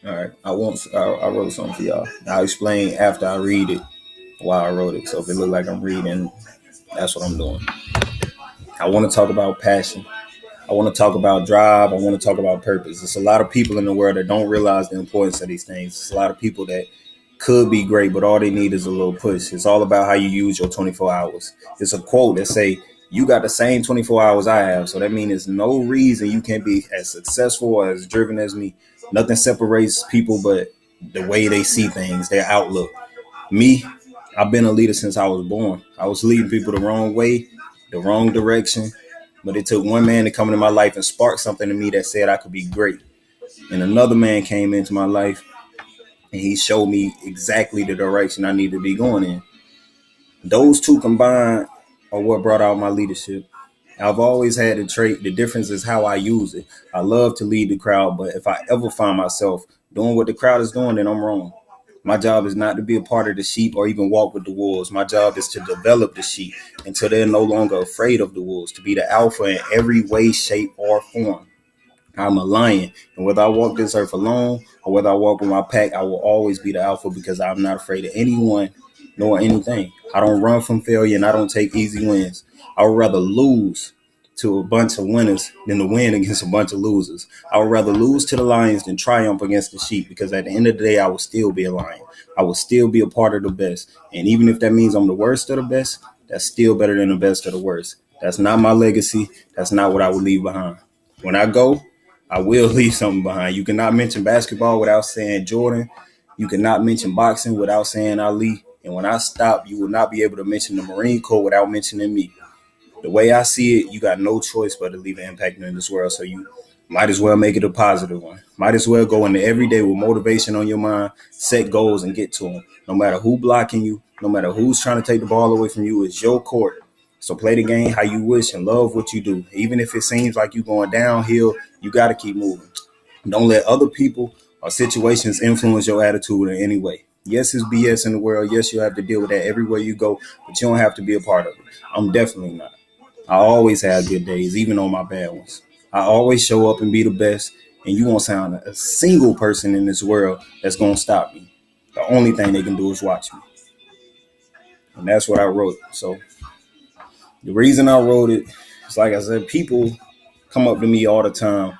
All right. I wrote something for y'all. I'll explain after I read it why I wrote it. So if it look like I'm reading, that's what I'm doing. I want to talk about passion. I want to talk about drive. I want to talk about purpose. There's a lot of people in the world that don't realize the importance of these things. There's a lot of people that could be great, but all they need is a little push. It's all about how you use your 24 hours. It's a quote that say, you got the same 24 hours I have. So that means there's no reason you can't be as successful or as driven as me. Nothing separates people but the way they see things, their outlook. Me, I've been a leader since I was born. I was leading people the wrong way, the wrong direction. But it took one man to come into my life and spark something in me that said I could be great. And another man came into my life and he showed me exactly the direction I need to be going in. Those two combined are what brought out my leadership. I've always had a trait. The difference is how I use it. I love to lead the crowd, but if I ever find myself doing what the crowd is doing, then I'm wrong. My job is not to be a part of the sheep or even walk with the wolves. My job is to develop the sheep until they're no longer afraid of the wolves, to be the alpha in every way, shape, or form. I'm a lion, and whether I walk this earth alone or whether I walk with my pack, I will always be the alpha because I'm not afraid of anyone nor anything. I don't run from failure and I don't take easy wins. I would rather lose to a bunch of winners than to win against a bunch of losers. I would rather lose to the lions than triumph against the sheep because at the end of the day, I will still be a lion. I will still be a part of the best. And even if that means I'm the worst of the best, that's still better than the best of the worst. That's not my legacy. That's not what I would leave behind. When I go, I will leave something behind. You cannot mention basketball without saying Jordan. You cannot mention boxing without saying Ali. And when I stop, you will not be able to mention the Marine Corps without mentioning me. The way I see it, you got no choice but to leave an impact in this world. So you might as well make it a positive one. Might as well go into every day with motivation on your mind, set goals, and get to them. No matter who blocking you, no matter who's trying to take the ball away from you, it's your court. So play the game how you wish and love what you do. Even if it seems like you're going downhill, you got to keep moving. Don't let other people or situations influence your attitude in any way. Yes, it's BS in the world. Yes, you have to deal with that everywhere you go, but you don't have to be a part of it. I'm definitely not. I always have good days, even on my bad ones. I always show up and be the best, and you won't sound a single person in this world that's going to stop me. The only thing they can do is watch me. And that's what I wrote. So the reason I wrote it is, like I said, people come up to me all the time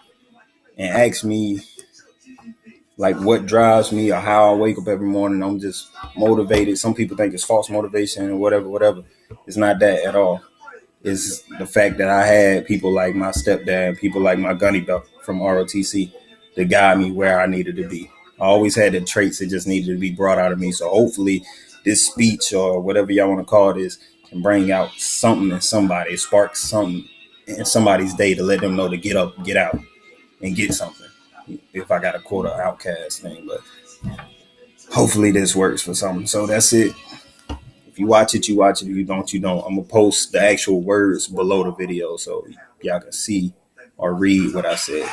and ask me like what drives me or how I wake up every morning. I'm just motivated. Some people think it's false motivation or whatever. It's not that at all. It's the fact that I had people like my stepdad, people like my gunny belt from ROTC to guide me where I needed to be. I always had the traits that just needed to be brought out of me. So hopefully this speech or whatever y'all want to call this can bring out something in somebody, spark something in somebody's day to let them know to get up, get out, and get something. If I got to quote an outcast thing, but hopefully this works for something. So that's it. If you watch it, you watch it. If you don't, you don't. I'm gonna post the actual words below the video so y'all can see or read what I said.